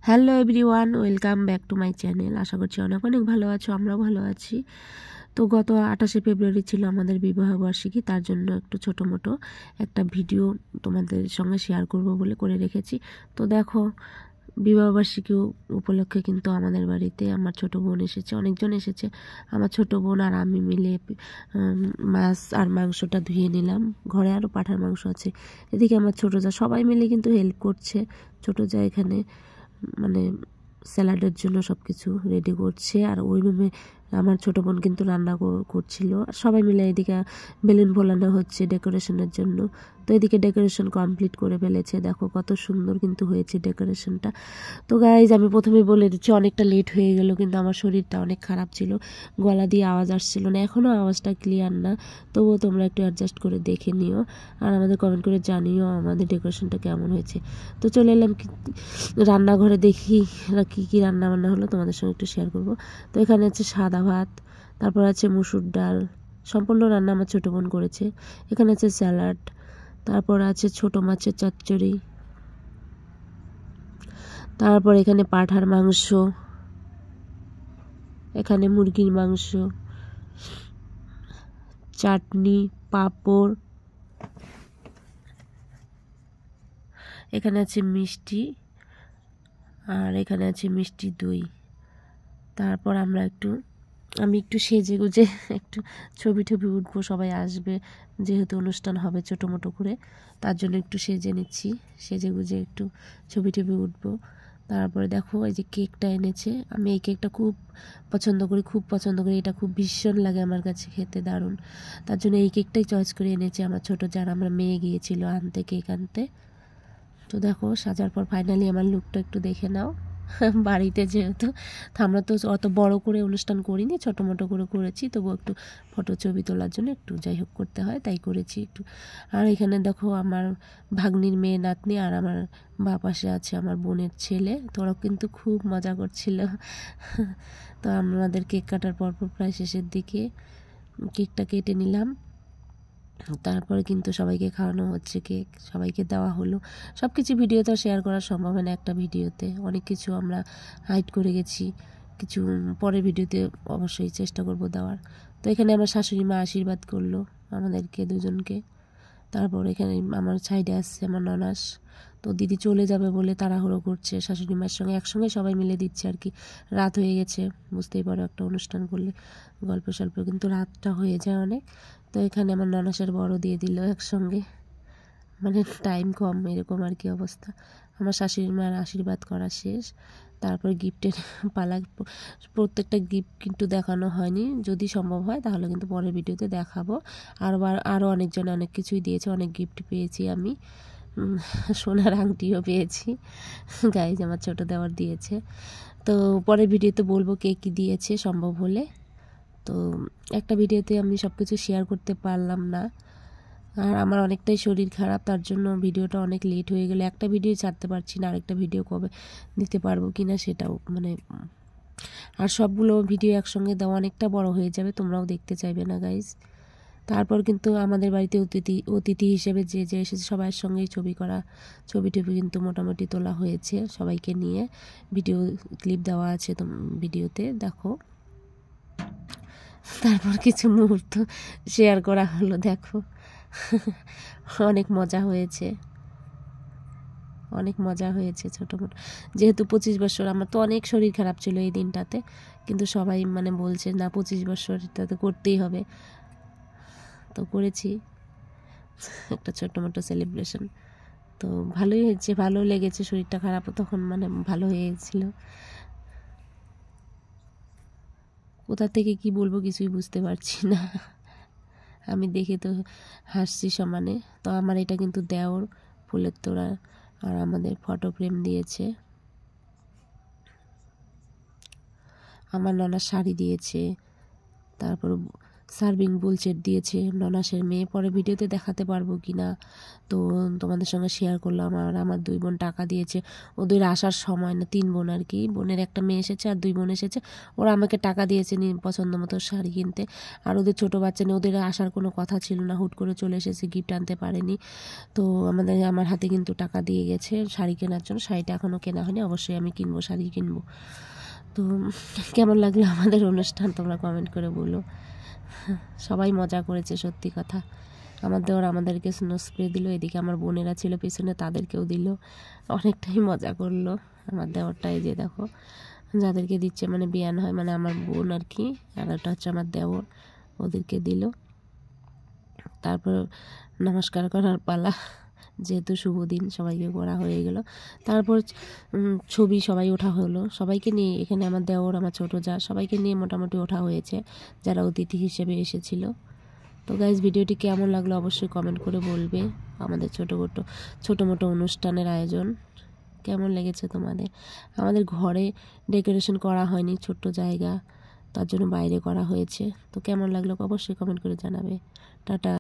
Hello everyone, welcome back to my channel. আশা করছি অনেক অনেক ভালো আছো, আমরাও ভালো আছি। তো গত 28শে ফেব্রুয়ারি ছিল আমাদের বিবাহবার্ষিকী, তার জন্য একটু ছোটো মোটো একটা ভিডিও তোমাদের সঙ্গে শেয়ার করব বলে করে রেখেছি। তো দেখো, বিবাহবার্ষিকী উপলক্ষে কিন্তু আমাদের বাড়িতে আমার ছোট বোন এসেছে, অনেকজন এসেছে। আমার ছোট বোন আর আমি মিলে মাছ আর মাংসটা ধুয়ে নিলাম। ঘরে আরও পাঁঠার মাংস আছে। এদিকে আমার ছোটো যা সবাই মিলে কিন্তু হেল্প করছে। ছোটো যা এখানে মানে স্যালাডের জন্য সব কিছু রেডি করছে, আর ওই রুমে আমার ছোটো বোন কিন্তু রান্না করছিল। আর সবাই মিলে এদিকে বেলুন ফোলানো হচ্ছে ডেকোরেশনের জন্য। তো এদিকে ডেকোরেশন কমপ্লিট করে ফেলেছে, দেখো কত সুন্দর কিন্তু হয়েছে ডেকোরেশনটা। তো গাইজ, আমি প্রথমে বলে দিচ্ছি অনেকটা লেট হয়ে গেল, কিন্তু আমার শরীরটা অনেক খারাপ ছিল, গলা দিয়ে আওয়াজ আসছিল না, এখনও আওয়াজটা ক্লিয়ার না। তবুও তোমরা একটু অ্যাডজাস্ট করে দেখে নিও, আর আমাদের কমেন্ট করে জানিও আমাদের ডেকোরেশনটা কেমন হয়েছে। তো চলে এলাম রান্নাঘরে, দেখি কী কী রান্না বান্না হলো তোমাদের সঙ্গে একটু শেয়ার করব। তো এখানে আছে সাদা ভাত, তারপর আছে মুসুর ডাল, সম্পূর্ণ রান্না আমার ছোটো বোন করেছে। এখানে আছে স্যালাড, তারপর আছে ছোটো মাছের চচ্চড়ি, তারপর এখানে পাঁঠার মাংস, এখানে মুরগির মাংস, চাটনি, পাঁপড়, এখানে আছে মিষ্টি, আর এখানে আছে মিষ্টি দই। তারপর আমি একটু সেজে গুজে একটু ছবি টবি উঠবো, সবাই আসবে যেহেতু অনুষ্ঠান হবে ছোটো মোটো করে, তার জন্য একটু সেজে নিচ্ছি, সেজে গুজে একটু ছবি টবি উঠবো। তারপরে দেখো এই যে কেকটা এনেছে, আমি এই কেকটা খুব পছন্দ করি, এটা খুব ভীষণ লাগে আমার কাছে, খেতে দারুণ। তার জন্য এই কেকটাই চয়েস করে এনেছে আমার ছোটো, যারা আমরা মেয়ে গিয়েছিল আনতে, কেক আনতে। তো দেখো সাজার পর ফাইনালি আমার লুকটা একটু দেখে নাও। বাড়িতে যেহেতু, তো আমরা তো অত বড় করে অনুষ্ঠান করিনি, ছোটো মোটো করে করেছি, তবু একটু ফটো ছবি তোলার জন্য একটু যাই হোক করতে হয়, তাই করেছি একটু। আর এখানে দেখো আমার ভাগ্নির মেয়ে নাতনি, আর আমার বাঁ পাশে আছে আমার বোনের ছেলে, তো ওরাও কিন্তু খুব মজা করছিল। তো আমাদের কেক কাটার পরপর প্রায় শেষের দিকে কেকটা কেটে নিলাম, তারপরে কিন্তু সবাইকে খাওয়ানো হচ্ছে, কেক সবাইকে দেওয়া হলো। সব কিছু ভিডিও তো শেয়ার করা সম্ভব হয় না একটা ভিডিওতে, অনেক কিছু আমরা হাইড করে গেছি, কিছু পরের ভিডিওতে অবশ্যই চেষ্টা করব দেওয়ার। তো এখানে আমার শাশুড়ি মা আশীর্বাদ করলো আমাদেরকে দুজনকে। তারপর এখানে আমার সাইডে আসছে আমার ননাস, তো দিদি চলে যাবে বলে তাড়াহুড়ো করছে, শাশুড়ি মায়ের সঙ্গে একসঙ্গে সবাই মিলে দিচ্ছে আর কি। রাত হয়ে গেছে, বুঝতেই পারো একটা অনুষ্ঠান করলে গল্প স্বল্প কিন্তু রাতটা হয়ে যায় অনেক। তো এখানে আমার ননাসের বড় দিয়ে দিল একসঙ্গে, মানে টাইম কম এরকম আর কি অবস্থা। আমার শাশুড়ি মায়ের আশীর্বাদ করা শেষ, তারপর গিফটের পালা। প্রত্যেকটা গিফট কিন্তু দেখানো হয়নি, যদি সম্ভব হয় তাহলে কিন্তু পরের ভিডিওতে দেখাবো। আরও অনেকজন অনেক কিছুই দিয়েছে, অনেক গিফট পেয়েছি আমি, সোনার আংটিও পেয়েছি, গাইজ আমার ছোটো দেওয়ার দিয়েছে। তো পরের ভিডিওতে বলবো কে কী দিয়েছে সম্ভব হলে। তো একটা ভিডিওতে আমি সব কিছু শেয়ার করতে পারলাম না, আর আমার অনেকটাই শরীর খারাপ, তার জন্য ভিডিওটা অনেক লেট হয়ে গেলো, একটা ভিডিও ছাড়তে পারছি না, আরেকটা ভিডিও কবে দিতে পারবো কি না সেটাও মানে, আর সবগুলো ভিডিও একসঙ্গে দেওয়া অনেকটা বড় হয়ে যাবে, তোমরাও দেখতে চাইবে না গাইজ। তারপর কিন্তু আমাদের বাড়িতে অতিথি হিসেবে যে যে এসেছে সবার সঙ্গেই ছবি টবি কিন্তু মোটামুটি তোলা হয়েছে, সবাইকে নিয়ে ভিডিও ক্লিপ দেওয়া আছে তো ভিডিওতে দেখো। তারপর কিছু মুহূর্ত শেয়ার করা হলো, দেখো অনেক মজা হয়েছে, ছোটো মোটো যেহেতু 25 বছর, আমার তো অনেক শরীর খারাপ ছিল এই দিনটাতে, কিন্তু সবাই মানে বলছে না 25 বছর এটা তো করতেই হবে, তো করেছি একটা ছোটো মোটো সেলিব্রেশন। তো ভালোই হয়েছে, ভালো লেগেছে, শরীরটা খারাপও তখন মানে ভালো হয়ে গেছিলো। কোথা থেকে কি বলবো কিছুই বুঝতে পারছি না, আমি দেখে তো হাসছি সমানে। তো আমার এটা কিন্তু দেওর, ফুলের তোড়া আর আমাদের ফটো ফ্রেম দিয়েছে, আমার ননা শাড়ি দিয়েছে, তারপর সার্ভিং বুল সেট দিয়েছে ননাসের মেয়ে। পরে ভিডিওতে দেখাতে পারবো কি না, তো তোমাদের সঙ্গে শেয়ার করলাম। আর আমার 2 বোন টাকা দিয়েছে, ওদের আসার সময় না 3 বোন আর কি, বোনের একটা মেয়ে এসেছে আর 2 বোন এসেছে, ওরা আমাকে টাকা দিয়েছে পছন্দ মতো শাড়ি কিনতে। আর ওদের ছোটো বাচ্চা নিয়ে ওদের আসার কোনো কথা ছিল না, হুট করে চলে এসেছে, গিফট আনতে পারেনি। তো আমার হাতে কিন্তু টাকা দিয়ে গেছে শাড়ি কেনার জন্য। শাড়িটা এখনও কেনা হয়নি, অবশ্যই আমি কিনবো, শাড়ি কিনবো। তো কেমন লাগলো আমাদের অনুষ্ঠান তোমরা কমেন্ট করে বলো। সবাই মজা করেছে, সত্যি কথা। আমার দেওর আমাদেরকে স্নো স্প্রে দিল, এদিকে আমার বোনেরা ছিল পিছনে, তাদেরকেও দিল, অনেকটাই মজা করলো আমার দেওরটা। এই যে দেখো যাদেরকে দিচ্ছে মানে বিয়ান হয়, মানে আমার বোন আর কি, আর ওটা হচ্ছে আমার দেওর, ওদেরকে দিল। তারপর নমস্কার করার পালা, যেহেতু শুভ দিন সবাইকে করা হয়ে গেল। তারপর ছবি সবাই ওঠা হলো, সবাইকে নিয়ে, এখানে আমার দেওর, আমার ছোটো যা, সবাইকে নিয়ে মোটামুটি ওঠা হয়েছে যারা অতিথি হিসেবে এসেছিল। তো গাইজ ভিডিওটি কেমন লাগলো অবশ্যই কমেন্ট করে বলবে। আমাদের ছোটো মোটো অনুষ্ঠানের আয়োজন কেমন লেগেছে তোমাদের। আমাদের ঘরে ডেকোরেশন করা হয়নি, ছোট্ট জায়গা, তার জন্য বাইরে করা হয়েছে। তো কেমন লাগলো অবশ্যই কমেন্ট করে জানাবে। টাটা।